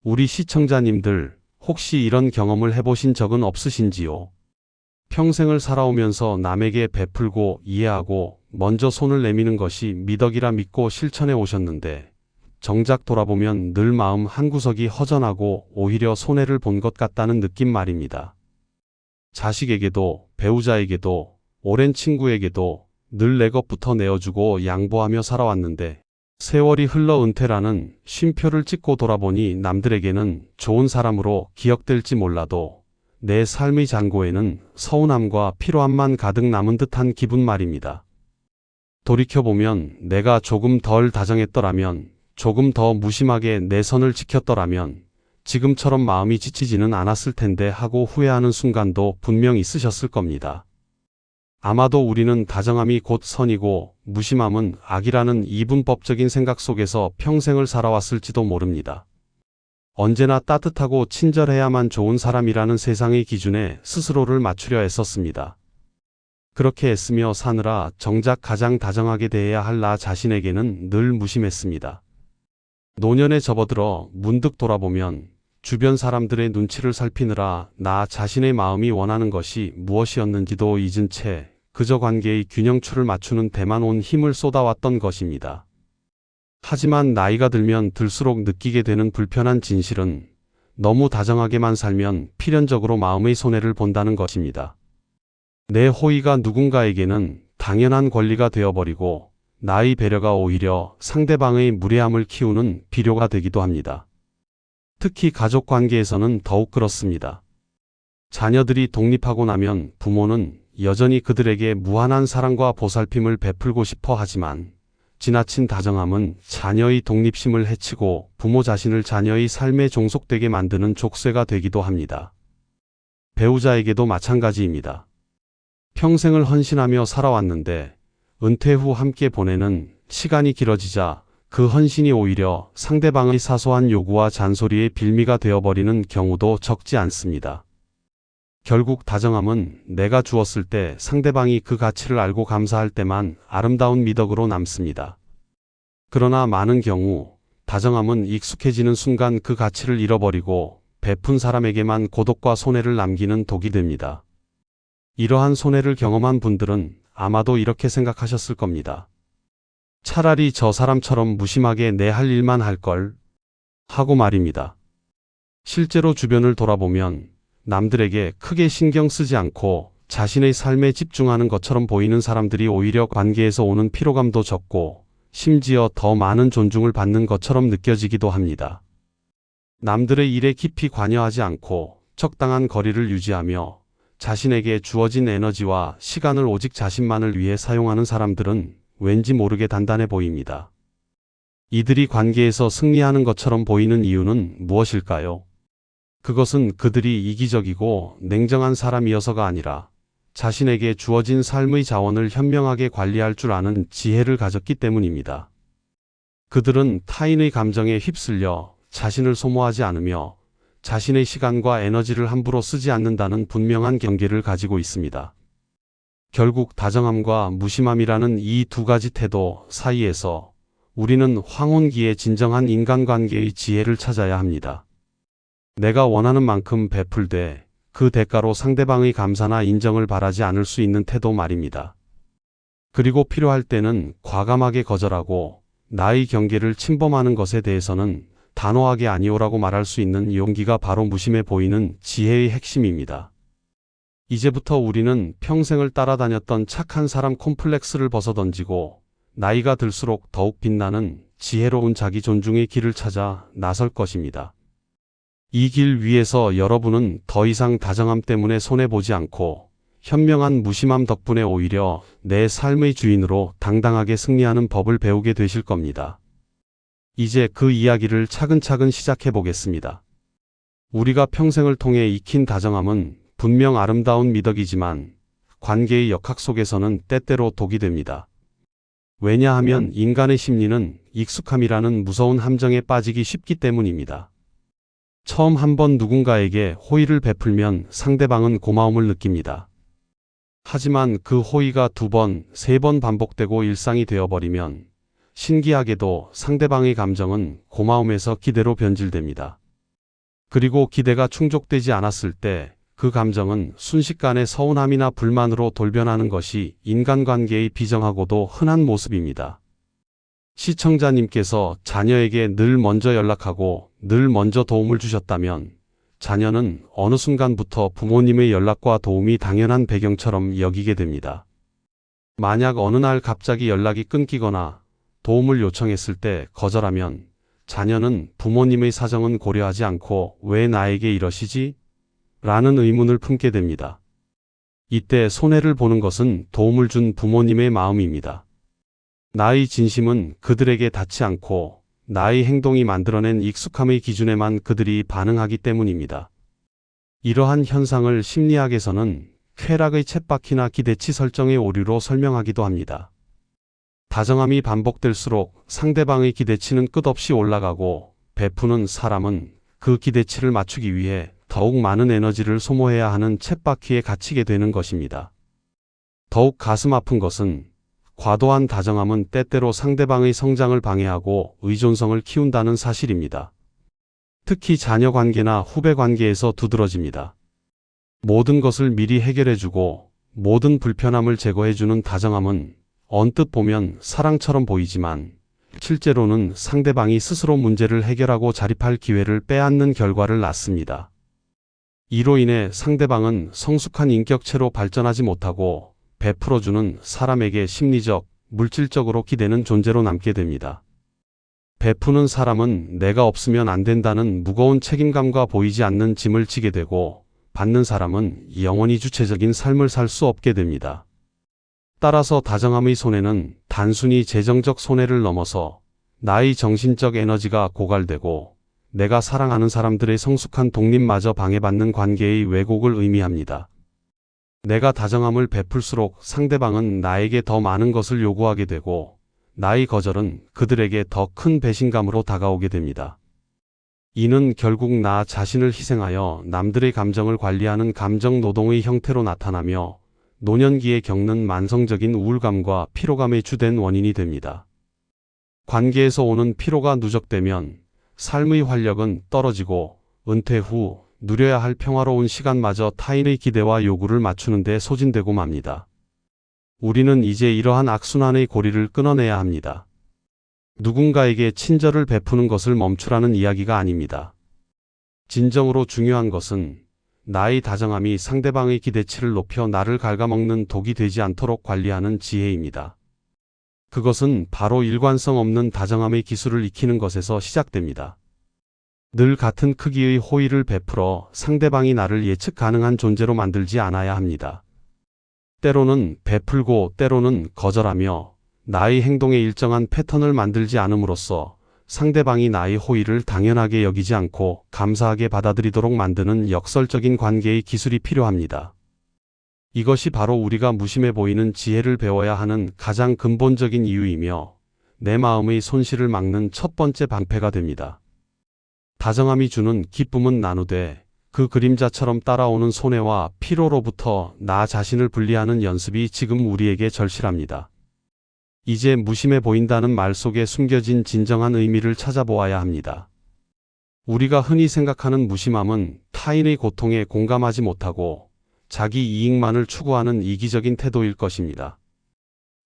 우리 시청자님들 혹시 이런 경험을 해보신 적은 없으신지요? 평생을 살아오면서 남에게 베풀고 이해하고 먼저 손을 내미는 것이 미덕이라 믿고 실천해 오셨는데 정작 돌아보면 늘 마음 한구석이 허전하고 오히려 손해를 본 것 같다는 느낌 말입니다. 자식에게도 배우자에게도 오랜 친구에게도 늘 내 것부터 내어주고 양보하며 살아왔는데 세월이 흘러 은퇴라는 쉼표를 찍고 돌아보니 남들에게는 좋은 사람으로 기억될지 몰라도 내 삶의 잔고에는 서운함과 피로함만 가득 남은 듯한 기분 말입니다. 돌이켜보면 내가 조금 덜 다정했더라면, 조금 더 무심하게 내 선을 지켰더라면 지금처럼 마음이 지치지는 않았을 텐데 하고 후회하는 순간도 분명 있으셨을 겁니다. 아마도 우리는 다정함이 곧 선이고 무심함은 악이라는 이분법적인 생각 속에서 평생을 살아왔을지도 모릅니다. 언제나 따뜻하고 친절해야만 좋은 사람이라는 세상의 기준에 스스로를 맞추려 애썼습니다. 그렇게 애쓰며 사느라 정작 가장 다정하게 대해야 할 나 자신에게는 늘 무심했습니다. 노년에 접어들어 문득 돌아보면 주변 사람들의 눈치를 살피느라 나 자신의 마음이 원하는 것이 무엇이었는지도 잊은 채 그저 관계의 균형추를 맞추는 데만 온 힘을 쏟아왔던 것입니다. 하지만 나이가 들면 들수록 느끼게 되는 불편한 진실은 너무 다정하게만 살면 필연적으로 마음의 손해를 본다는 것입니다. 내 호의가 누군가에게는 당연한 권리가 되어버리고 나의 배려가 오히려 상대방의 무례함을 키우는 비료가 되기도 합니다. 특히 가족 관계에서는 더욱 그렇습니다. 자녀들이 독립하고 나면 부모는 여전히 그들에게 무한한 사랑과 보살핌을 베풀고 싶어 하지만 지나친 다정함은 자녀의 독립심을 해치고 부모 자신을 자녀의 삶에 종속되게 만드는 족쇄가 되기도 합니다. 배우자에게도 마찬가지입니다. 평생을 헌신하며 살아왔는데 은퇴 후 함께 보내는 시간이 길어지자 그 헌신이 오히려 상대방의 사소한 요구와 잔소리의 빌미가 되어버리는 경우도 적지 않습니다. 결국 다정함은 내가 주었을 때 상대방이 그 가치를 알고 감사할 때만 아름다운 미덕으로 남습니다. 그러나 많은 경우 다정함은 익숙해지는 순간 그 가치를 잃어버리고 베푼 사람에게만 고독과 손해를 남기는 독이 됩니다. 이러한 손해를 경험한 분들은 아마도 이렇게 생각하셨을 겁니다. 차라리 저 사람처럼 무심하게 내 할 일만 할 걸 하고 말입니다. 실제로 주변을 돌아보면 남들에게 크게 신경 쓰지 않고 자신의 삶에 집중하는 것처럼 보이는 사람들이 오히려 관계에서 오는 피로감도 적고 심지어 더 많은 존중을 받는 것처럼 느껴지기도 합니다. 남들의 일에 깊이 관여하지 않고 적당한 거리를 유지하며 자신에게 주어진 에너지와 시간을 오직 자신만을 위해 사용하는 사람들은 왠지 모르게 단단해 보입니다. 이들이 관계에서 승리하는 것처럼 보이는 이유는 무엇일까요? 그것은 그들이 이기적이고 냉정한 사람이어서가 아니라 자신에게 주어진 삶의 자원을 현명하게 관리할 줄 아는 지혜를 가졌기 때문입니다. 그들은 타인의 감정에 휩쓸려 자신을 소모하지 않으며 자신의 시간과 에너지를 함부로 쓰지 않는다는 분명한 경계를 가지고 있습니다. 결국 다정함과 무심함이라는 이 두 가지 태도 사이에서 우리는 황혼기의 진정한 인간관계의 지혜를 찾아야 합니다. 내가 원하는 만큼 베풀되 그 대가로 상대방의 감사나 인정을 바라지 않을 수 있는 태도 말입니다. 그리고 필요할 때는 과감하게 거절하고 나의 경계를 침범하는 것에 대해서는 단호하게 아니오라고 말할 수 있는 용기가 바로 무심해 보이는 지혜의 핵심입니다. 이제부터 우리는 평생을 따라다녔던 착한 사람 콤플렉스를 벗어던지고 나이가 들수록 더욱 빛나는 지혜로운 자기 존중의 길을 찾아 나설 것입니다. 이 길 위에서 여러분은 더 이상 다정함 때문에 손해보지 않고 현명한 무심함 덕분에 오히려 내 삶의 주인으로 당당하게 승리하는 법을 배우게 되실 겁니다. 이제 그 이야기를 차근차근 시작해 보겠습니다. 우리가 평생을 통해 익힌 다정함은 분명 아름다운 미덕이지만 관계의 역학 속에서는 때때로 독이 됩니다. 왜냐하면 인간의 심리는 익숙함이라는 무서운 함정에 빠지기 쉽기 때문입니다. 처음 한번 누군가에게 호의를 베풀면 상대방은 고마움을 느낍니다. 하지만 그 호의가 2번, 3번 반복되고 일상이 되어버리면 신기하게도 상대방의 감정은 고마움에서 기대로 변질됩니다. 그리고 기대가 충족되지 않았을 때 그 감정은 순식간에 서운함이나 불만으로 돌변하는 것이 인간관계의 비정하고도 흔한 모습입니다. 시청자님께서 자녀에게 늘 먼저 연락하고 늘 먼저 도움을 주셨다면 자녀는 어느 순간부터 부모님의 연락과 도움이 당연한 배경처럼 여기게 됩니다. 만약 어느 날 갑자기 연락이 끊기거나 도움을 요청했을 때 거절하면 자녀는 부모님의 사정은 고려하지 않고 왜 나에게 이러시지? 라는 의문을 품게 됩니다. 이때 손해를 보는 것은 도움을 준 부모님의 마음입니다. 나의 진심은 그들에게 닿지 않고 나의 행동이 만들어낸 익숙함의 기준에만 그들이 반응하기 때문입니다. 이러한 현상을 심리학에서는 쾌락의 쳇바퀴나 기대치 설정의 오류로 설명하기도 합니다. 다정함이 반복될수록 상대방의 기대치는 끝없이 올라가고 베푸는 사람은 그 기대치를 맞추기 위해 더욱 많은 에너지를 소모해야 하는 쳇바퀴에 갇히게 되는 것입니다. 더욱 가슴 아픈 것은 과도한 다정함은 때때로 상대방의 성장을 방해하고 의존성을 키운다는 사실입니다. 특히 자녀 관계나 후배 관계에서 두드러집니다. 모든 것을 미리 해결해주고 모든 불편함을 제거해주는 다정함은 언뜻 보면 사랑처럼 보이지만 실제로는 상대방이 스스로 문제를 해결하고 자립할 기회를 빼앗는 결과를 낳습니다. 이로 인해 상대방은 성숙한 인격체로 발전하지 못하고 베풀어주는 사람에게 심리적, 물질적으로 기대는 존재로 남게 됩니다. 베푸는 사람은 내가 없으면 안 된다는 무거운 책임감과 보이지 않는 짐을 지게 되고 받는 사람은 영원히 주체적인 삶을 살 수 없게 됩니다. 따라서 다정함의 손해는 단순히 재정적 손해를 넘어서 나의 정신적 에너지가 고갈되고 내가 사랑하는 사람들의 성숙한 독립마저 방해받는 관계의 왜곡을 의미합니다. 내가 다정함을 베풀수록 상대방은 나에게 더 많은 것을 요구하게 되고 나의 거절은 그들에게 더 큰 배신감으로 다가오게 됩니다. 이는 결국 나 자신을 희생하여 남들의 감정을 관리하는 감정 노동의 형태로 나타나며 노년기에 겪는 만성적인 우울감과 피로감의 주된 원인이 됩니다. 관계에서 오는 피로가 누적되면 삶의 활력은 떨어지고 은퇴 후 누려야 할 평화로운 시간마저 타인의 기대와 요구를 맞추는 데 소진되고 맙니다. 우리는 이제 이러한 악순환의 고리를 끊어내야 합니다. 누군가에게 친절을 베푸는 것을 멈추라는 이야기가 아닙니다. 진정으로 중요한 것은 나의 다정함이 상대방의 기대치를 높여 나를 갉아먹는 독이 되지 않도록 관리하는 지혜입니다. 그것은 바로 일관성 없는 다정함의 기술을 익히는 것에서 시작됩니다. 늘 같은 크기의 호의를 베풀어 상대방이 나를 예측 가능한 존재로 만들지 않아야 합니다. 때로는 베풀고 때로는 거절하며 나의 행동에 일정한 패턴을 만들지 않음으로써 상대방이 나의 호의를 당연하게 여기지 않고 감사하게 받아들이도록 만드는 역설적인 관계의 기술이 필요합니다. 이것이 바로 우리가 무심해 보이는 지혜를 배워야 하는 가장 근본적인 이유이며 내 마음의 손실을 막는 첫 번째 방패가 됩니다. 다정함이 주는 기쁨은 나누되 그 그림자처럼 따라오는 손해와 피로로부터 나 자신을 분리하는 연습이 지금 우리에게 절실합니다. 이제 무심해 보인다는 말 속에 숨겨진 진정한 의미를 찾아보아야 합니다. 우리가 흔히 생각하는 무심함은 타인의 고통에 공감하지 못하고 자기 이익만을 추구하는 이기적인 태도일 것입니다.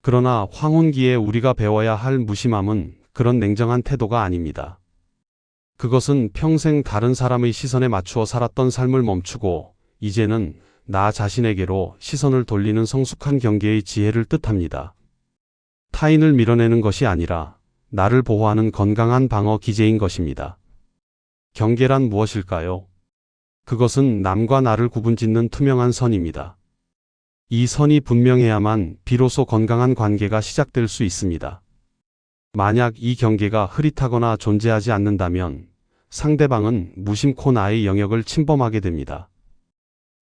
그러나 황혼기에 우리가 배워야 할 무심함은 그런 냉정한 태도가 아닙니다. 그것은 평생 다른 사람의 시선에 맞추어 살았던 삶을 멈추고 이제는 나 자신에게로 시선을 돌리는 성숙한 경계의 지혜를 뜻합니다. 타인을 밀어내는 것이 아니라 나를 보호하는 건강한 방어 기제인 것입니다. 경계란 무엇일까요? 그것은 남과 나를 구분짓는 투명한 선입니다. 이 선이 분명해야만 비로소 건강한 관계가 시작될 수 있습니다. 만약 이 경계가 흐릿하거나 존재하지 않는다면 상대방은 무심코 나의 영역을 침범하게 됩니다.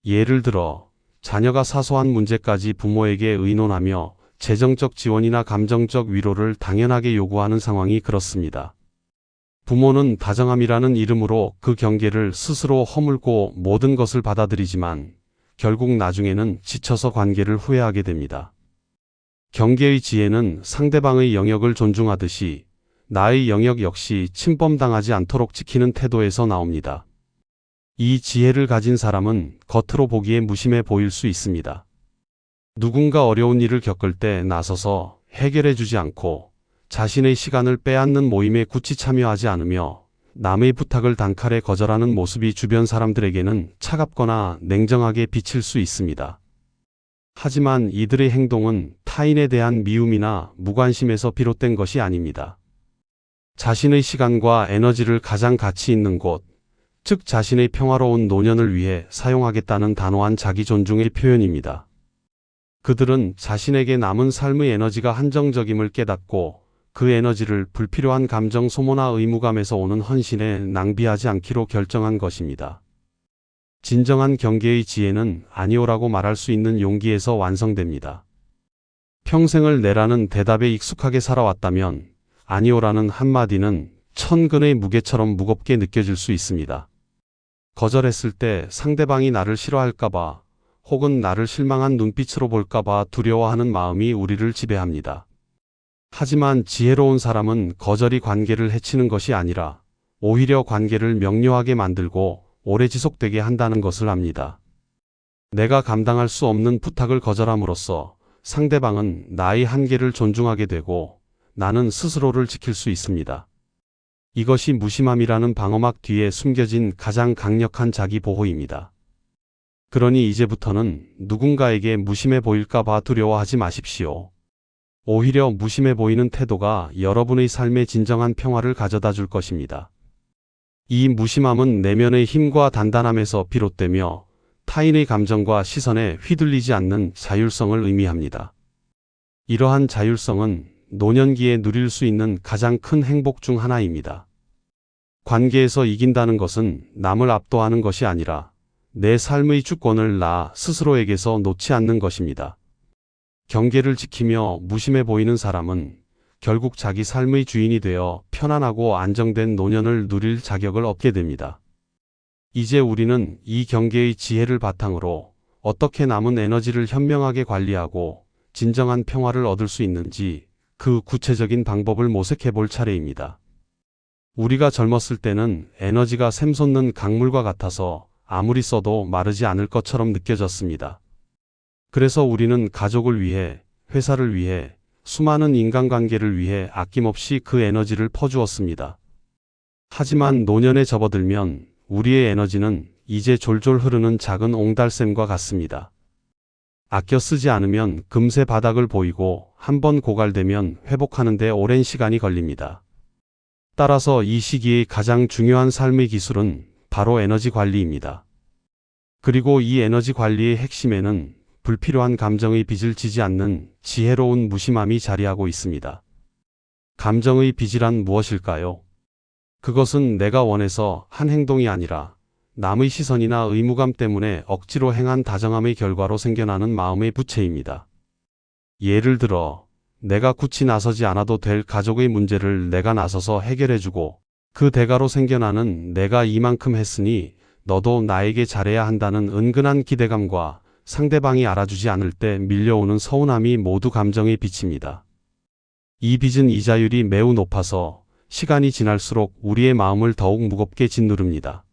예를 들어 자녀가 사소한 문제까지 부모에게 의논하며 재정적 지원이나 감정적 위로를 당연하게 요구하는 상황이 그렇습니다. 부모는 다정함이라는 이름으로 그 경계를 스스로 허물고 모든 것을 받아들이지만 결국 나중에는 지쳐서 관계를 후회하게 됩니다. 경계의 지혜는 상대방의 영역을 존중하듯이 나의 영역 역시 침범당하지 않도록 지키는 태도에서 나옵니다. 이 지혜를 가진 사람은 겉으로 보기에 무심해 보일 수 있습니다. 누군가 어려운 일을 겪을 때 나서서 해결해 주지 않고 자신의 시간을 빼앗는 모임에 굳이 참여하지 않으며 남의 부탁을 단칼에 거절하는 모습이 주변 사람들에게는 차갑거나 냉정하게 비칠 수 있습니다. 하지만 이들의 행동은 타인에 대한 미움이나 무관심에서 비롯된 것이 아닙니다. 자신의 시간과 에너지를 가장 가치 있는 곳, 즉 자신의 평화로운 노년을 위해 사용하겠다는 단호한 자기 존중의 표현입니다. 그들은 자신에게 남은 삶의 에너지가 한정적임을 깨닫고 그 에너지를 불필요한 감정 소모나 의무감에서 오는 헌신에 낭비하지 않기로 결정한 것입니다. 진정한 경계의 지혜는 아니오라고 말할 수 있는 용기에서 완성됩니다. 평생을 내라는 대답에 익숙하게 살아왔다면 아니오라는 한마디는 천근의 무게처럼 무겁게 느껴질 수 있습니다. 거절했을 때 상대방이 나를 싫어할까봐 혹은 나를 실망한 눈빛으로 볼까봐 두려워하는 마음이 우리를 지배합니다. 하지만 지혜로운 사람은 거절이 관계를 해치는 것이 아니라 오히려 관계를 명료하게 만들고 오래 지속되게 한다는 것을 압니다. 내가 감당할 수 없는 부탁을 거절함으로써 상대방은 나의 한계를 존중하게 되고 나는 스스로를 지킬 수 있습니다. 이것이 무심함이라는 방어막 뒤에 숨겨진 가장 강력한 자기 보호입니다. 그러니 이제부터는 누군가에게 무심해 보일까봐 두려워하지 마십시오. 오히려 무심해 보이는 태도가 여러분의 삶에 진정한 평화를 가져다 줄 것입니다. 이 무심함은 내면의 힘과 단단함에서 비롯되며 타인의 감정과 시선에 휘둘리지 않는 자율성을 의미합니다. 이러한 자율성은 노년기에 누릴 수 있는 가장 큰 행복 중 하나입니다. 관계에서 이긴다는 것은 남을 압도하는 것이 아니라 내 삶의 주권을 나 스스로에게서 놓지 않는 것입니다. 경계를 지키며 무심해 보이는 사람은 결국 자기 삶의 주인이 되어 편안하고 안정된 노년을 누릴 자격을 얻게 됩니다. 이제 우리는 이 경계의 지혜를 바탕으로 어떻게 남은 에너지를 현명하게 관리하고 진정한 평화를 얻을 수 있는지 그 구체적인 방법을 모색해 볼 차례입니다. 우리가 젊었을 때는 에너지가 샘솟는 강물과 같아서 아무리 써도 마르지 않을 것처럼 느껴졌습니다. 그래서 우리는 가족을 위해, 회사를 위해, 수많은 인간관계를 위해 아낌없이 그 에너지를 퍼주었습니다. 하지만 노년에 접어들면 우리의 에너지는 이제 졸졸 흐르는 작은 옹달샘과 같습니다. 아껴 쓰지 않으면 금세 바닥을 보이고 한번 고갈되면 회복하는 데 오랜 시간이 걸립니다. 따라서 이 시기의 가장 중요한 삶의 기술은 바로 에너지 관리입니다. 그리고 이 에너지 관리의 핵심에는 불필요한 감정의 빚을 지지 않는 지혜로운 무심함이 자리하고 있습니다. 감정의 빚이란 무엇일까요? 그것은 내가 원해서 한 행동이 아니라 남의 시선이나 의무감 때문에 억지로 행한 다정함의 결과로 생겨나는 마음의 부채입니다. 예를 들어 내가 굳이 나서지 않아도 될 가족의 문제를 내가 나서서 해결해주고 그 대가로 생겨나는 내가 이만큼 했으니 너도 나에게 잘해야 한다는 은근한 기대감과 상대방이 알아주지 않을 때 밀려오는 서운함이 모두 감정의 빚입니다. 이 빚은 이자율이 매우 높아서 시간이 지날수록 우리의 마음을 더욱 무겁게 짓누릅니다.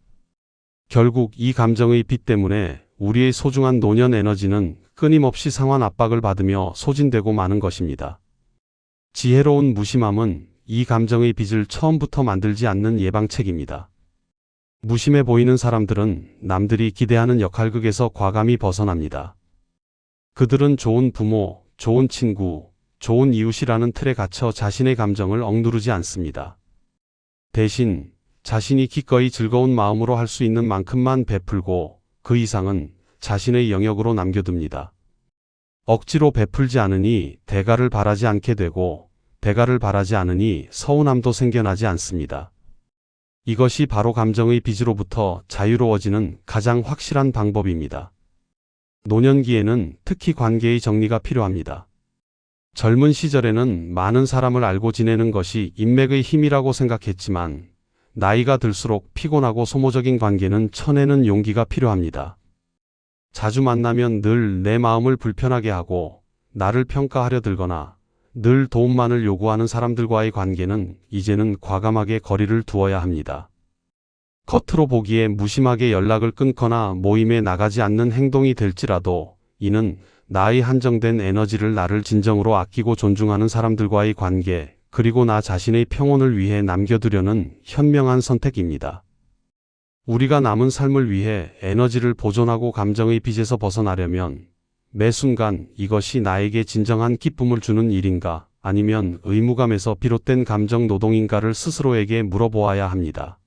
결국 이 감정의 빚 때문에 우리의 소중한 노년 에너지는 끊임없이 상환 압박을 받으며 소진되고 마는 것입니다. 지혜로운 무심함은 이 감정의 빚을 처음부터 만들지 않는 예방책입니다. 무심해 보이는 사람들은 남들이 기대하는 역할극에서 과감히 벗어납니다. 그들은 좋은 부모, 좋은 친구, 좋은 이웃이라는 틀에 갇혀 자신의 감정을 억누르지 않습니다. 대신 자신이 기꺼이 즐거운 마음으로 할 수 있는 만큼만 베풀고 그 이상은 자신의 영역으로 남겨둡니다. 억지로 베풀지 않으니 대가를 바라지 않게 되고 대가를 바라지 않으니 서운함도 생겨나지 않습니다. 이것이 바로 감정의 빚으로부터 자유로워지는 가장 확실한 방법입니다. 노년기에는 특히 관계의 정리가 필요합니다. 젊은 시절에는 많은 사람을 알고 지내는 것이 인맥의 힘이라고 생각했지만 나이가 들수록 피곤하고 소모적인 관계는 쳐내는 용기가 필요합니다. 자주 만나면 늘 내 마음을 불편하게 하고 나를 평가하려 들거나 늘 도움만을 요구하는 사람들과의 관계는 이제는 과감하게 거리를 두어야 합니다. 겉으로 보기에 무심하게 연락을 끊거나 모임에 나가지 않는 행동이 될지라도 이는 나의 한정된 에너지를 나를 진정으로 아끼고 존중하는 사람들과의 관계, 그리고 나 자신의 평온을 위해 남겨두려는 현명한 선택입니다. 우리가 남은 삶을 위해 에너지를 보존하고 감정의 빚에서 벗어나려면 매 순간 이것이 나에게 진정한 기쁨을 주는 일인가, 아니면 의무감에서 비롯된 감정 노동인가를 스스로에게 물어보아야 합니다.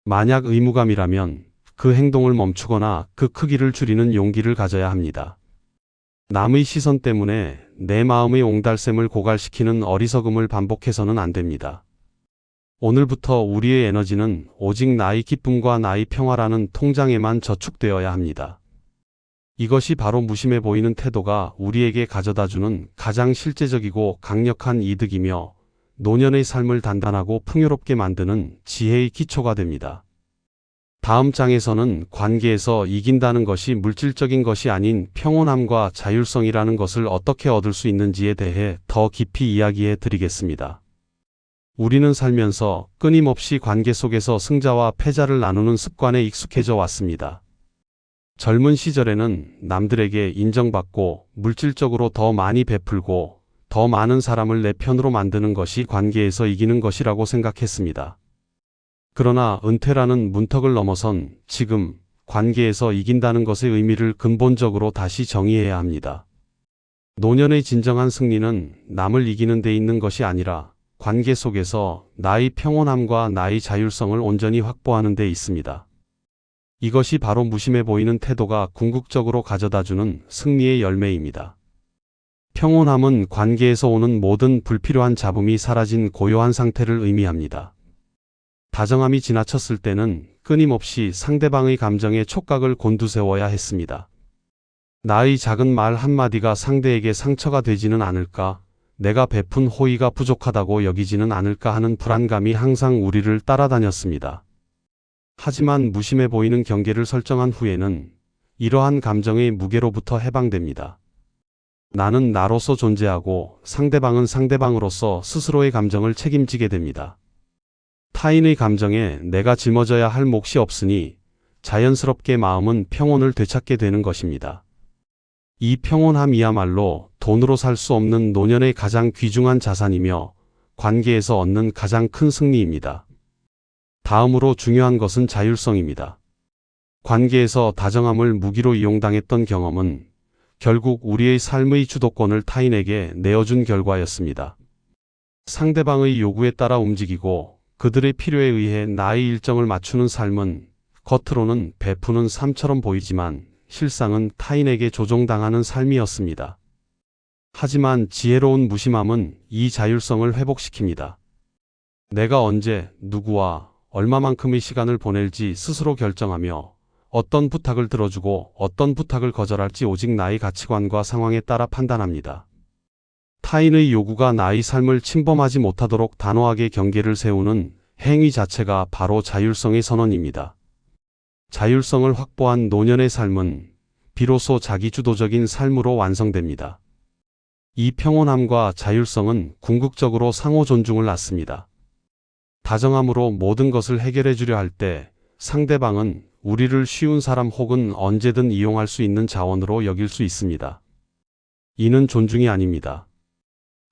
만약 의무감이라면 그 행동을 멈추거나 그 크기를 줄이는 용기를 가져야 합니다. 남의 시선 때문에 내 마음의 옹달샘을 고갈시키는 어리석음을 반복해서는 안 됩니다. 오늘부터 우리의 에너지는 오직 나의 기쁨과 나의 평화라는 통장에만 저축되어야 합니다. 이것이 바로 무심해 보이는 태도가 우리에게 가져다주는 가장 실제적이고 강력한 이득이며 노년의 삶을 단단하고 풍요롭게 만드는 지혜의 기초가 됩니다. 다음 장에서는 관계에서 이긴다는 것이 물질적인 것이 아닌 평온함과 자율성이라는 것을 어떻게 얻을 수 있는지에 대해 더 깊이 이야기해 드리겠습니다. 우리는 살면서 끊임없이 관계 속에서 승자와 패자를 나누는 습관에 익숙해져 왔습니다. 젊은 시절에는 남들에게 인정받고 물질적으로 더 많이 베풀고 더 많은 사람을 내 편으로 만드는 것이 관계에서 이기는 것이라고 생각했습니다. 그러나 은퇴라는 문턱을 넘어선 지금 관계에서 이긴다는 것의 의미를 근본적으로 다시 정의해야 합니다. 노년의 진정한 승리는 남을 이기는 데 있는 것이 아니라 관계 속에서 나의 평온함과 나의 자율성을 온전히 확보하는 데 있습니다. 이것이 바로 무심해 보이는 태도가 궁극적으로 가져다주는 승리의 열매입니다. 평온함은 관계에서 오는 모든 불필요한 잡음이 사라진 고요한 상태를 의미합니다. 다정함이 지나쳤을 때는 끊임없이 상대방의 감정에 촉각을 곤두세워야 했습니다. 나의 작은 말 한마디가 상대에게 상처가 되지는 않을까, 내가 베푼 호의가 부족하다고 여기지는 않을까 하는 불안감이 항상 우리를 따라다녔습니다. 하지만 무심해 보이는 경계를 설정한 후에는 이러한 감정의 무게로부터 해방됩니다. 나는 나로서 존재하고 상대방은 상대방으로서 스스로의 감정을 책임지게 됩니다. 타인의 감정에 내가 짊어져야 할 몫이 없으니 자연스럽게 마음은 평온을 되찾게 되는 것입니다. 이 평온함이야말로 돈으로 살 수 없는 노년의 가장 귀중한 자산이며 관계에서 얻는 가장 큰 승리입니다. 다음으로 중요한 것은 자율성입니다. 관계에서 다정함을 무기로 이용당했던 경험은 결국 우리의 삶의 주도권을 타인에게 내어준 결과였습니다. 상대방의 요구에 따라 움직이고 그들의 필요에 의해 나의 일정을 맞추는 삶은 겉으로는 베푸는 삶처럼 보이지만 실상은 타인에게 조종당하는 삶이었습니다. 하지만 지혜로운 무심함은 이 자율성을 회복시킵니다. 내가 언제, 누구와 얼마만큼의 시간을 보낼지 스스로 결정하며 어떤 부탁을 들어주고 어떤 부탁을 거절할지 오직 나의 가치관과 상황에 따라 판단합니다. 타인의 요구가 나의 삶을 침범하지 못하도록 단호하게 경계를 세우는 행위 자체가 바로 자율성의 선언입니다. 자율성을 확보한 노년의 삶은 비로소 자기주도적인 삶으로 완성됩니다. 이 평온함과 자율성은 궁극적으로 상호 존중을 낳습니다. 다정함으로 모든 것을 해결해 주려 할 때 상대방은 우리를 쉬운 사람 혹은 언제든 이용할 수 있는 자원으로 여길 수 있습니다. 이는 존중이 아닙니다.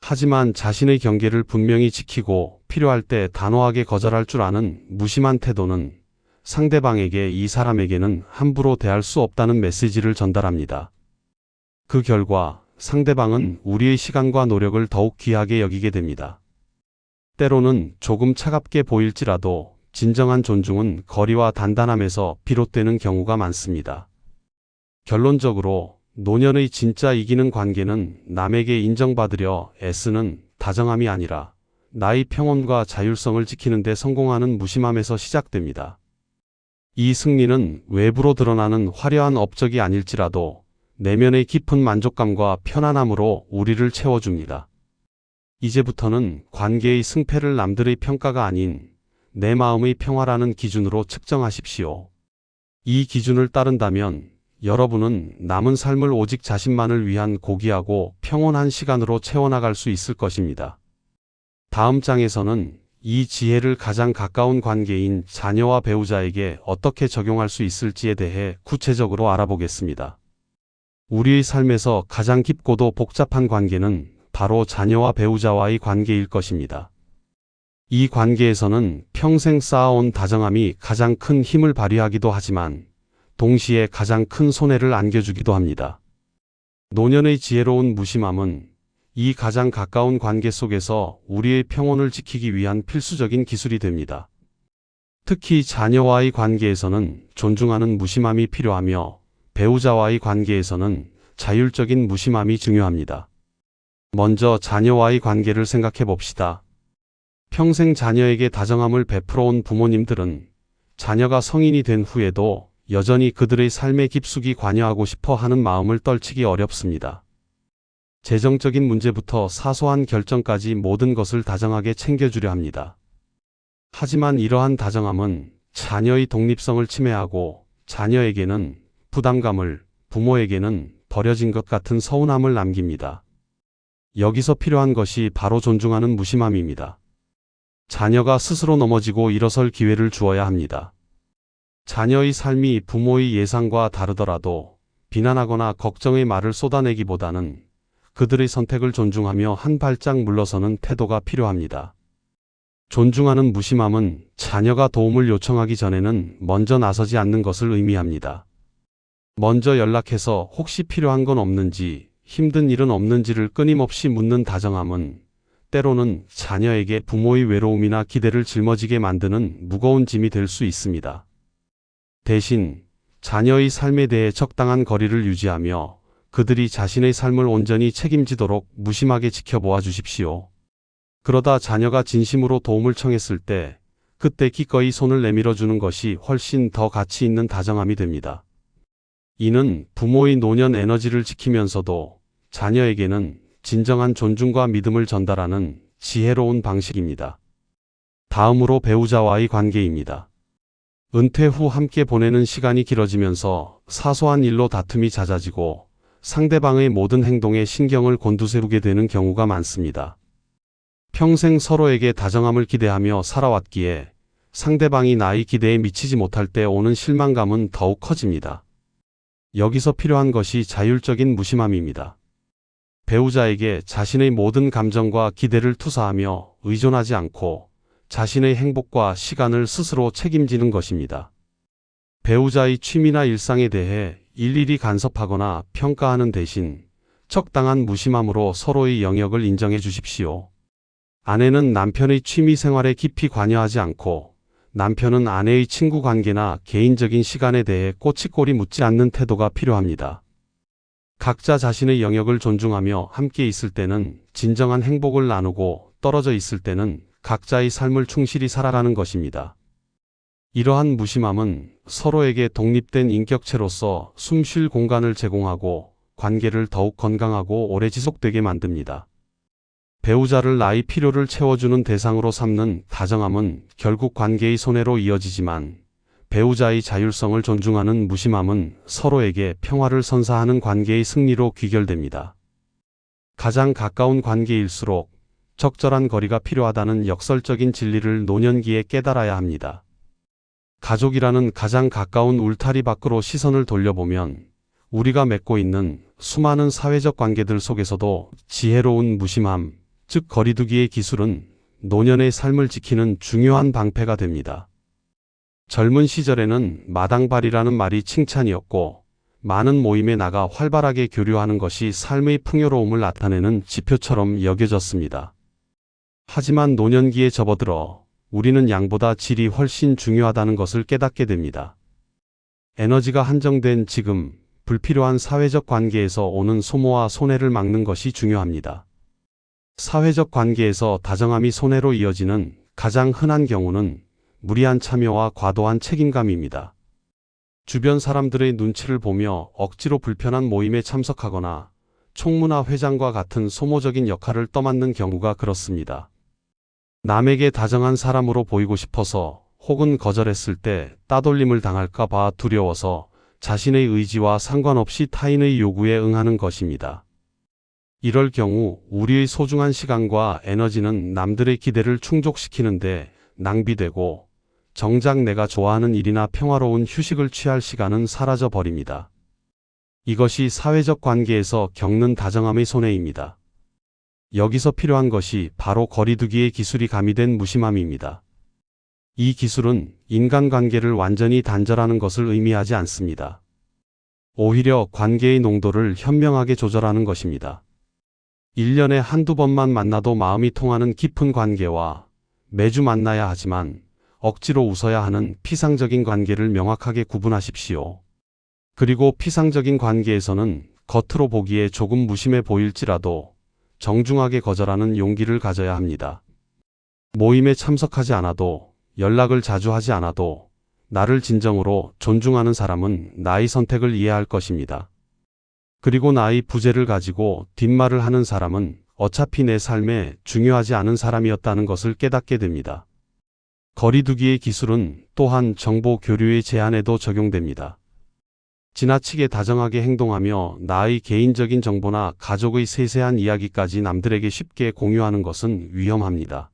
하지만 자신의 경계를 분명히 지키고 필요할 때 단호하게 거절할 줄 아는 무심한 태도는 상대방에게 이 사람에게는 함부로 대할 수 없다는 메시지를 전달합니다. 그 결과 상대방은 우리의 시간과 노력을 더욱 귀하게 여기게 됩니다. 때로는 조금 차갑게 보일지라도 진정한 존중은 거리와 단단함에서 비롯되는 경우가 많습니다. 결론적으로 노년의 진짜 이기는 관계는 남에게 인정받으려 애쓰는 다정함이 아니라 나의 평온과 자율성을 지키는 데 성공하는 무심함에서 시작됩니다. 이 승리는 외부로 드러나는 화려한 업적이 아닐지라도 내면의 깊은 만족감과 편안함으로 우리를 채워줍니다. 이제부터는 관계의 승패를 남들의 평가가 아닌 내 마음의 평화라는 기준으로 측정하십시오. 이 기준을 따른다면 여러분은 남은 삶을 오직 자신만을 위한 고귀하고 평온한 시간으로 채워나갈 수 있을 것입니다. 다음 장에서는 이 지혜를 가장 가까운 관계인 자녀와 배우자에게 어떻게 적용할 수 있을지에 대해 구체적으로 알아보겠습니다. 우리의 삶에서 가장 깊고도 복잡한 관계는 바로 자녀와 배우자와의 관계일 것입니다. 이 관계에서는 평생 쌓아온 다정함이 가장 큰 힘을 발휘하기도 하지만 동시에 가장 큰 손해를 안겨주기도 합니다. 노년의 지혜로운 무심함은 이 가장 가까운 관계 속에서 우리의 평온을 지키기 위한 필수적인 기술이 됩니다. 특히 자녀와의 관계에서는 존중하는 무심함이 필요하며 배우자와의 관계에서는 자율적인 무심함이 중요합니다. 먼저 자녀와의 관계를 생각해 봅시다. 평생 자녀에게 다정함을 베풀어온 부모님들은 자녀가 성인이 된 후에도 여전히 그들의 삶에 깊숙이 관여하고 싶어 하는 마음을 떨치기 어렵습니다. 재정적인 문제부터 사소한 결정까지 모든 것을 다정하게 챙겨주려 합니다. 하지만 이러한 다정함은 자녀의 독립성을 침해하고 자녀에게는 부담감을, 부모에게는 버려진 것 같은 서운함을 남깁니다. 여기서 필요한 것이 바로 존중하는 무심함입니다. 자녀가 스스로 넘어지고 일어설 기회를 주어야 합니다. 자녀의 삶이 부모의 예상과 다르더라도 비난하거나 걱정의 말을 쏟아내기보다는 그들의 선택을 존중하며 한 발짝 물러서는 태도가 필요합니다. 존중하는 무심함은 자녀가 도움을 요청하기 전에는 먼저 나서지 않는 것을 의미합니다. 먼저 연락해서 혹시 필요한 건 없는지, 힘든 일은 없는지를 끊임없이 묻는 다정함은 때로는 자녀에게 부모의 외로움이나 기대를 짊어지게 만드는 무거운 짐이 될 수 있습니다. 대신 자녀의 삶에 대해 적당한 거리를 유지하며 그들이 자신의 삶을 온전히 책임지도록 무심하게 지켜보아 주십시오. 그러다 자녀가 진심으로 도움을 청했을 때 그때 기꺼이 손을 내밀어 주는 것이 훨씬 더 가치 있는 다정함이 됩니다. 이는 부모의 노년 에너지를 지키면서도 자녀에게는 진정한 존중과 믿음을 전달하는 지혜로운 방식입니다. 다음으로 배우자와의 관계입니다. 은퇴 후 함께 보내는 시간이 길어지면서 사소한 일로 다툼이 잦아지고 상대방의 모든 행동에 신경을 곤두세우게 되는 경우가 많습니다. 평생 서로에게 다정함을 기대하며 살아왔기에 상대방이 나의 기대에 미치지 못할 때 오는 실망감은 더욱 커집니다. 여기서 필요한 것이 자율적인 무심함입니다. 배우자에게 자신의 모든 감정과 기대를 투사하며 의존하지 않고 자신의 행복과 시간을 스스로 책임지는 것입니다. 배우자의 취미나 일상에 대해 일일이 간섭하거나 평가하는 대신 적당한 무심함으로 서로의 영역을 인정해 주십시오. 아내는 남편의 취미 생활에 깊이 관여하지 않고 남편은 아내의 친구 관계나 개인적인 시간에 대해 꼬치꼬리 묻지 않는 태도가 필요합니다. 각자 자신의 영역을 존중하며 함께 있을 때는 진정한 행복을 나누고 떨어져 있을 때는 각자의 삶을 충실히 살아가는 것입니다. 이러한 무심함은 서로에게 독립된 인격체로서 숨 쉴 공간을 제공하고 관계를 더욱 건강하고 오래 지속되게 만듭니다. 배우자를 나의 필요를 채워주는 대상으로 삼는 다정함은 결국 관계의 손해로 이어지지만 배우자의 자율성을 존중하는 무심함은 서로에게 평화를 선사하는 관계의 승리로 귀결됩니다. 가장 가까운 관계일수록 적절한 거리가 필요하다는 역설적인 진리를 노년기에 깨달아야 합니다. 가족이라는 가장 가까운 울타리 밖으로 시선을 돌려보면 우리가 맺고 있는 수많은 사회적 관계들 속에서도 지혜로운 무심함, 즉 거리두기의 기술은 노년의 삶을 지키는 중요한 방패가 됩니다. 젊은 시절에는 마당발이라는 말이 칭찬이었고 많은 모임에 나가 활발하게 교류하는 것이 삶의 풍요로움을 나타내는 지표처럼 여겨졌습니다. 하지만 노년기에 접어들어 우리는 양보다 질이 훨씬 중요하다는 것을 깨닫게 됩니다. 에너지가 한정된 지금 불필요한 사회적 관계에서 오는 소모와 손해를 막는 것이 중요합니다. 사회적 관계에서 다정함이 손해로 이어지는 가장 흔한 경우는 무리한 참여와 과도한 책임감입니다. 주변 사람들의 눈치를 보며 억지로 불편한 모임에 참석하거나 총무나 회장과 같은 소모적인 역할을 떠맡는 경우가 그렇습니다. 남에게 다정한 사람으로 보이고 싶어서 혹은 거절했을 때 따돌림을 당할까 봐 두려워서 자신의 의지와 상관없이 타인의 요구에 응하는 것입니다. 이럴 경우 우리의 소중한 시간과 에너지는 남들의 기대를 충족시키는데 낭비되고 정작 내가 좋아하는 일이나 평화로운 휴식을 취할 시간은 사라져 버립니다. 이것이 사회적 관계에서 겪는 다정함의 손해입니다. 여기서 필요한 것이 바로 거리두기의 기술이 가미된 무심함입니다. 이 기술은 인간관계를 완전히 단절하는 것을 의미하지 않습니다. 오히려 관계의 농도를 현명하게 조절하는 것입니다. 1년에 한두 번만 만나도 마음이 통하는 깊은 관계와 매주 만나야 하지만 억지로 웃어야 하는 피상적인 관계를 명확하게 구분하십시오. 그리고 피상적인 관계에서는 겉으로 보기에 조금 무심해 보일지라도 정중하게 거절하는 용기를 가져야 합니다. 모임에 참석하지 않아도, 연락을 자주 하지 않아도 나를 진정으로 존중하는 사람은 나의 선택을 이해할 것입니다. 그리고 나의 부재를 가지고 뒷말을 하는 사람은 어차피 내 삶에 중요하지 않은 사람이었다는 것을 깨닫게 됩니다. 거리두기의 기술은 또한 정보 교류의 제한에도 적용됩니다. 지나치게 다정하게 행동하며 나의 개인적인 정보나 가족의 세세한 이야기까지 남들에게 쉽게 공유하는 것은 위험합니다.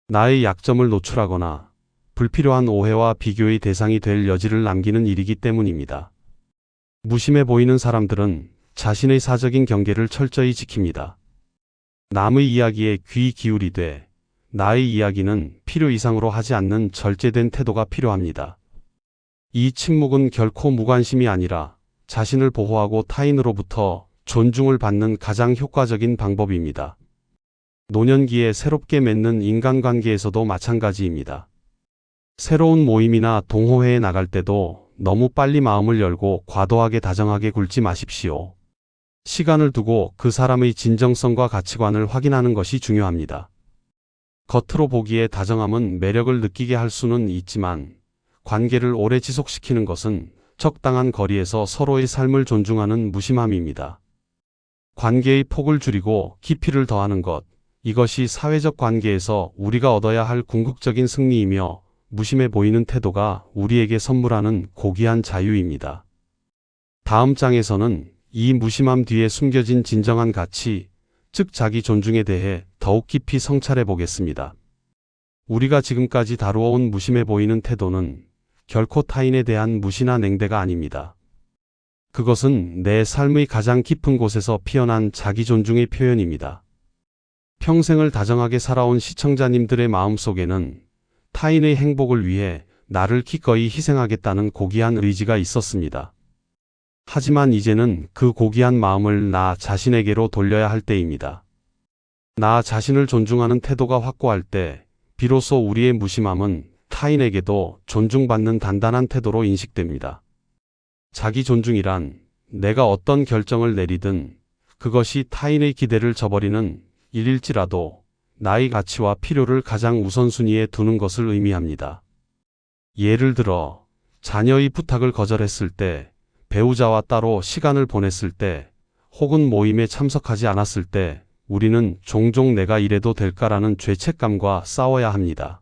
나의 약점을 노출하거나 불필요한 오해와 비교의 대상이 될 여지를 남기는 일이기 때문입니다. 무심해 보이는 사람들은 자신의 사적인 경계를 철저히 지킵니다. 남의 이야기에 귀 기울이되 나의 이야기는 필요 이상으로 하지 않는 절제된 태도가 필요합니다. 이 침묵은 결코 무관심이 아니라 자신을 보호하고 타인으로부터 존중을 받는 가장 효과적인 방법입니다. 노년기에 새롭게 맺는 인간관계에서도 마찬가지입니다. 새로운 모임이나 동호회에 나갈 때도 너무 빨리 마음을 열고 과도하게 다정하게 굴지 마십시오. 시간을 두고 그 사람의 진정성과 가치관을 확인하는 것이 중요합니다. 겉으로 보기에 다정함은 매력을 느끼게 할 수는 있지만 관계를 오래 지속시키는 것은 적당한 거리에서 서로의 삶을 존중하는 무심함입니다. 관계의 폭을 줄이고 깊이를 더하는 것, 이것이 사회적 관계에서 우리가 얻어야 할 궁극적인 승리이며 무심해 보이는 태도가 우리에게 선물하는 고귀한 자유입니다. 다음 장에서는 이 무심함 뒤에 숨겨진 진정한 가치, 즉 자기 존중에 대해 더욱 깊이 성찰해 보겠습니다. 우리가 지금까지 다루어온 무심해 보이는 태도는 결코 타인에 대한 무시나 냉대가 아닙니다. 그것은 내 삶의 가장 깊은 곳에서 피어난 자기 존중의 표현입니다. 평생을 다정하게 살아온 시청자님들의 마음속에는 타인의 행복을 위해 나를 기꺼이 희생하겠다는 고귀한 의지가 있었습니다. 하지만 이제는 그 고귀한 마음을 나 자신에게로 돌려야 할 때입니다. 나 자신을 존중하는 태도가 확고할 때 비로소 우리의 무심함은 타인에게도 존중받는 단단한 태도로 인식됩니다. 자기 존중이란 내가 어떤 결정을 내리든 그것이 타인의 기대를 저버리는 일일지라도 나의 가치와 필요를 가장 우선순위에 두는 것을 의미합니다. 예를 들어 자녀의 부탁을 거절했을 때, 배우자와 따로 시간을 보냈을 때, 혹은 모임에 참석하지 않았을 때 우리는 종종 내가 이래도 될까라는 죄책감과 싸워야 합니다.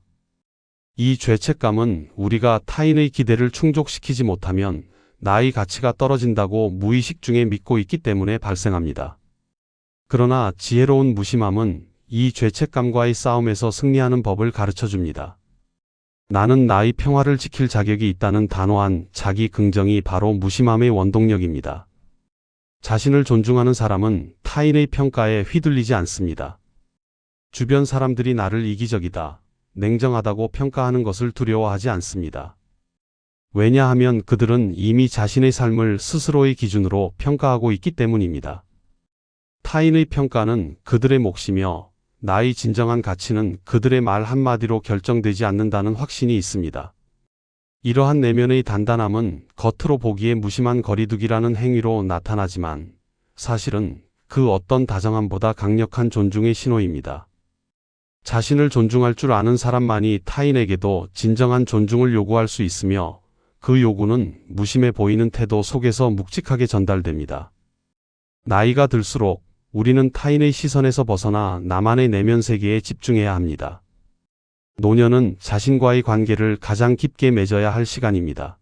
이 죄책감은 우리가 타인의 기대를 충족시키지 못하면 나의 가치가 떨어진다고 무의식 중에 믿고 있기 때문에 발생합니다. 그러나 지혜로운 무심함은 이 죄책감과의 싸움에서 승리하는 법을 가르쳐 줍니다. 나는 나의 평화를 지킬 자격이 있다는 단호한 자기 긍정이 바로 무심함의 원동력입니다. 자신을 존중하는 사람은 타인의 평가에 휘둘리지 않습니다. 주변 사람들이 나를 이기적이다, 냉정하다고 평가하는 것을 두려워하지 않습니다. 왜냐하면 그들은 이미 자신의 삶을 스스로의 기준으로 평가하고 있기 때문입니다. 타인의 평가는 그들의 몫이며 나의 진정한 가치는 그들의 말 한마디로 결정되지 않는다는 확신이 있습니다. 이러한 내면의 단단함은 겉으로 보기에 무심한 거리두기라는 행위로 나타나지만 사실은 그 어떤 다정함보다 강력한 존중의 신호입니다. 자신을 존중할 줄 아는 사람만이 타인에게도 진정한 존중을 요구할 수 있으며 그 요구는 무심해 보이는 태도 속에서 묵직하게 전달됩니다. 나이가 들수록 우리는 타인의 시선에서 벗어나 나만의 내면 세계에 집중해야 합니다. 노년은 자신과의 관계를 가장 깊게 맺어야 할 시간입니다.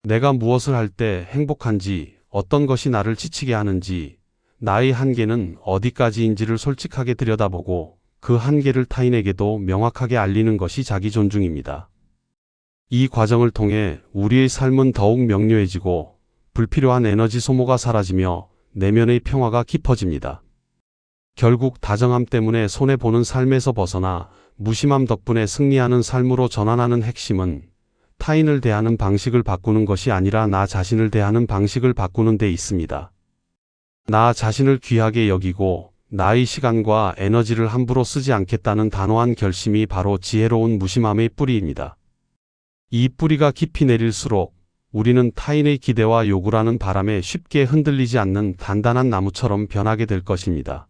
내가 무엇을 할 때 행복한지, 어떤 것이 나를 지치게 하는지, 나의 한계는 어디까지인지를 솔직하게 들여다보고 그 한계를 타인에게도 명확하게 알리는 것이 자기 존중입니다. 이 과정을 통해 우리의 삶은 더욱 명료해지고 불필요한 에너지 소모가 사라지며 내면의 평화가 깊어집니다. 결국 다정함 때문에 손해보는 삶에서 벗어나 무심함 덕분에 승리하는 삶으로 전환하는 핵심은 타인을 대하는 방식을 바꾸는 것이 아니라 나 자신을 대하는 방식을 바꾸는 데 있습니다. 나 자신을 귀하게 여기고 나의 시간과 에너지를 함부로 쓰지 않겠다는 단호한 결심이 바로 지혜로운 무심함의 뿌리입니다. 이 뿌리가 깊이 내릴수록 우리는 타인의 기대와 요구라는 바람에 쉽게 흔들리지 않는 단단한 나무처럼 변하게 될 것입니다.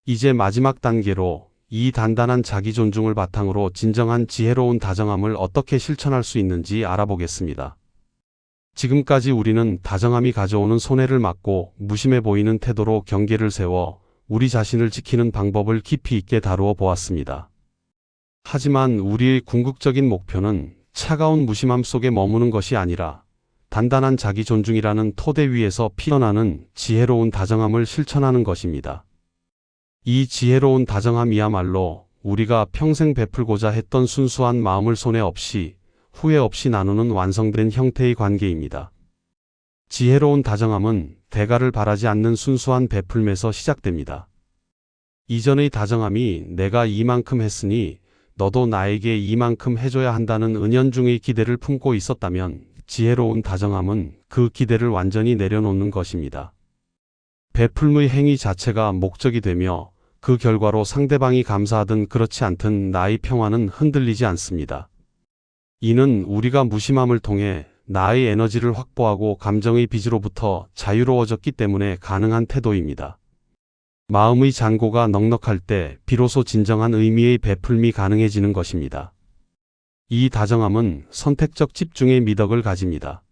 이제 마지막 단계로 이 단단한 자기 존중을 바탕으로 진정한 지혜로운 다정함을 어떻게 실천할 수 있는지 알아보겠습니다. 지금까지 우리는 다정함이 가져오는 손해를 막고 무심해 보이는 태도로 경계를 세워 우리 자신을 지키는 방법을 깊이 있게 다루어 보았습니다. 하지만 우리의 궁극적인 목표는 차가운 무심함 속에 머무는 것이 아니라 단단한 자기 존중이라는 토대 위에서 피어나는 지혜로운 다정함을 실천하는 것입니다. 이 지혜로운 다정함이야말로 우리가 평생 베풀고자 했던 순수한 마음을 손해 없이 후회 없이 나누는 완성된 형태의 관계입니다. 지혜로운 다정함은 대가를 바라지 않는 순수한 베풀면서 시작됩니다. 이전의 다정함이 내가 이만큼 했으니 너도 나에게 이만큼 해줘야 한다는 은연중의 기대를 품고 있었다면 지혜로운 다정함은 그 기대를 완전히 내려놓는 것입니다. 베풀의 행위 자체가 목적이 되며 그 결과로 상대방이 감사하든 그렇지 않든 나의 평화는 흔들리지 않습니다. 이는 우리가 무심함을 통해 나의 에너지를 확보하고 감정의 빚으로부터 자유로워졌기 때문에 가능한 태도입니다. 마음의 잔고가 넉넉할 때 비로소 진정한 의미의 베풀미 가능해지는 것입니다. 이 다정함은 선택적 집중의 미덕을 가집니다.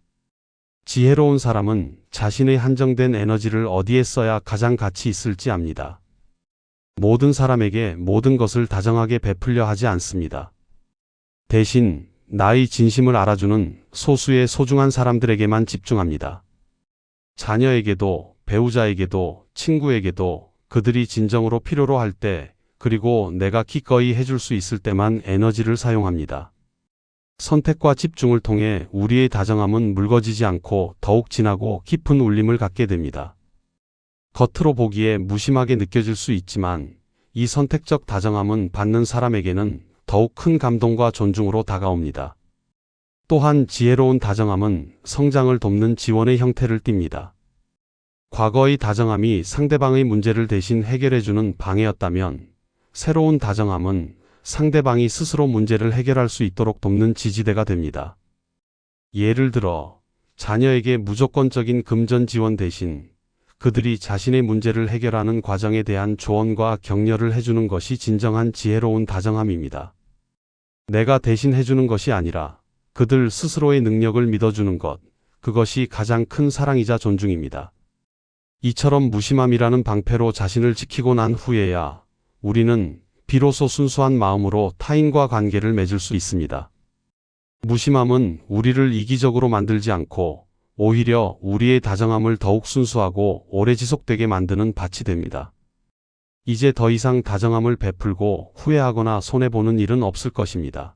지혜로운 사람은 자신의 한정된 에너지를 어디에 써야 가장 가치 있을지 압니다. 모든 사람에게 모든 것을 다정하게 베풀려 하지 않습니다. 대신 나의 진심을 알아주는 소수의 소중한 사람들에게만 집중합니다. 자녀에게도, 배우자에게도, 친구에게도 그들이 진정으로 필요로 할 때, 그리고 내가 기꺼이 해줄 수 있을 때만 에너지를 사용합니다. 선택과 집중을 통해 우리의 다정함은 묽어지지 않고 더욱 진하고 깊은 울림을 갖게 됩니다. 겉으로 보기에 무심하게 느껴질 수 있지만 이 선택적 다정함은 받는 사람에게는 더욱 큰 감동과 존중으로 다가옵니다. 또한 지혜로운 다정함은 성장을 돕는 지원의 형태를 띱니다. 과거의 다정함이 상대방의 문제를 대신 해결해주는 방해였다면 새로운 다정함은 상대방이 스스로 문제를 해결할 수 있도록 돕는 지지대가 됩니다. 예를 들어 자녀에게 무조건적인 금전 지원 대신 그들이 자신의 문제를 해결하는 과정에 대한 조언과 격려를 해주는 것이 진정한 지혜로운 다정함입니다. 내가 대신 해주는 것이 아니라 그들 스스로의 능력을 믿어주는 것, 그것이 가장 큰 사랑이자 존중입니다. 이처럼 무심함이라는 방패로 자신을 지키고 난 후에야 우리는 비로소 순수한 마음으로 타인과 관계를 맺을 수 있습니다. 무심함은 우리를 이기적으로 만들지 않고 오히려 우리의 다정함을 더욱 순수하고 오래 지속되게 만드는 밭이 됩니다. 이제 더 이상 다정함을 베풀고 후회하거나 손해보는 일은 없을 것입니다.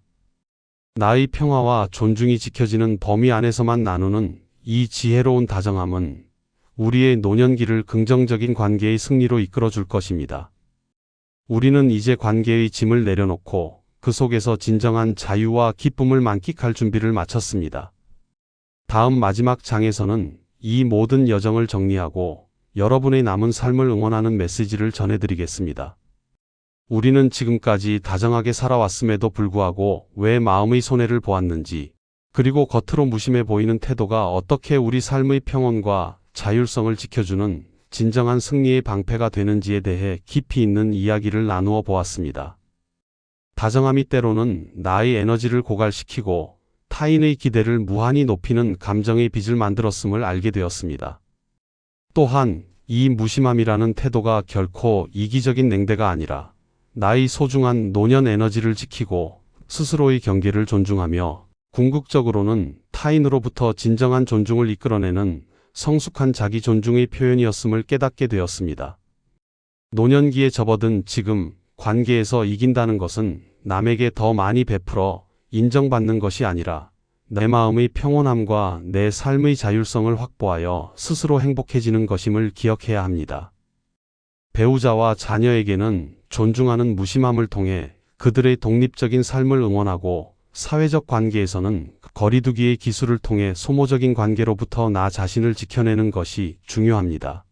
나의 평화와 존중이 지켜지는 범위 안에서만 나누는 이 지혜로운 다정함은 우리의 노년기를 긍정적인 관계의 승리로 이끌어줄 것입니다. 우리는 이제 관계의 짐을 내려놓고 그 속에서 진정한 자유와 기쁨을 만끽할 준비를 마쳤습니다. 다음 마지막 장에서는 이 모든 여정을 정리하고 여러분의 남은 삶을 응원하는 메시지를 전해드리겠습니다. 우리는 지금까지 다정하게 살아왔음에도 불구하고 왜 마음의 손해를 보았는지, 그리고 겉으로 무심해 보이는 태도가 어떻게 우리 삶의 평온과 자율성을 지켜주는 진정한 승리의 방패가 되는지에 대해 깊이 있는 이야기를 나누어 보았습니다. 다정함이 때로는 나의 에너지를 고갈시키고 타인의 기대를 무한히 높이는 감정의 빚을 만들었음을 알게 되었습니다. 또한 이 무심함이라는 태도가 결코 이기적인 냉대가 아니라 나의 소중한 노년 에너지를 지키고 스스로의 경계를 존중하며 궁극적으로는 타인으로부터 진정한 존중을 이끌어내는 성숙한 자기 존중의 표현이었음을 깨닫게 되었습니다. 노년기에 접어든 지금 관계에서 이긴다는 것은 남에게 더 많이 베풀어 인정받는 것이 아니라 내 마음의 평온함과 내 삶의 자율성을 확보하여 스스로 행복해지는 것임을 기억해야 합니다. 배우자와 자녀에게는 존중하는 무심함을 통해 그들의 독립적인 삶을 응원하고, 사회적 관계에서는 거리두기의 기술을 통해 소모적인 관계로부터 나 자신을 지켜내는 것이 중요합니다.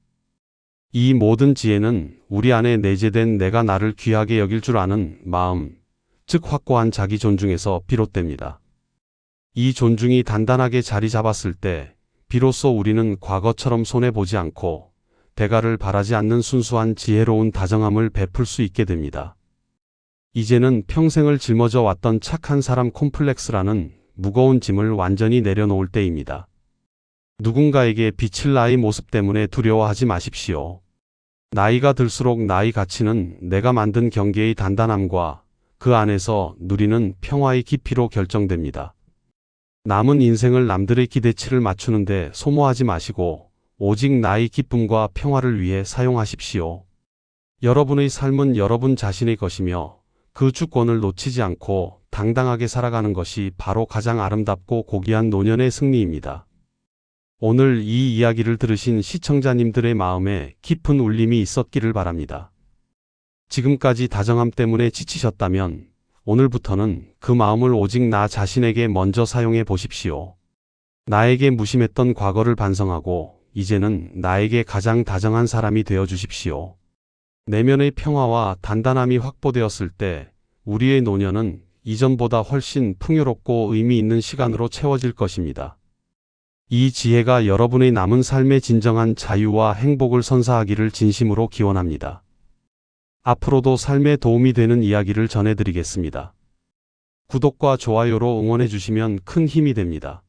이 모든 지혜는 우리 안에 내재된 내가 나를 귀하게 여길 줄 아는 마음, 즉 확고한 자기 존중에서 비롯됩니다. 이 존중이 단단하게 자리 잡았을 때 비로소 우리는 과거처럼 손해보지 않고 대가를 바라지 않는 순수한 지혜로운 다정함을 베풀 수 있게 됩니다. 이제는 평생을 짊어져 왔던 착한 사람 콤플렉스라는 무거운 짐을 완전히 내려놓을 때입니다. 누군가에게 비칠 나의 모습 때문에 두려워하지 마십시오. 나이가 들수록 나의 가치는 내가 만든 경계의 단단함과 그 안에서 누리는 평화의 깊이로 결정됩니다. 남은 인생을 남들의 기대치를 맞추는데 소모하지 마시고 오직 나의 기쁨과 평화를 위해 사용하십시오. 여러분의 삶은 여러분 자신의 것이며 그 주권을 놓치지 않고 당당하게 살아가는 것이 바로 가장 아름답고 고귀한 노년의 승리입니다. 오늘 이 이야기를 들으신 시청자님들의 마음에 깊은 울림이 있었기를 바랍니다. 지금까지 다정함 때문에 지치셨다면 오늘부터는 그 마음을 오직 나 자신에게 먼저 사용해 보십시오. 나에게 무심했던 과거를 반성하고 이제는 나에게 가장 다정한 사람이 되어 주십시오. 내면의 평화와 단단함이 확보되었을 때 우리의 노년은 이전보다 훨씬 풍요롭고 의미 있는 시간으로 채워질 것입니다. 이 지혜가 여러분의 남은 삶의 진정한 자유와 행복을 선사하기를 진심으로 기원합니다. 앞으로도 삶에 도움이 되는 이야기를 전해드리겠습니다. 구독과 좋아요로 응원해 주시면 큰 힘이 됩니다.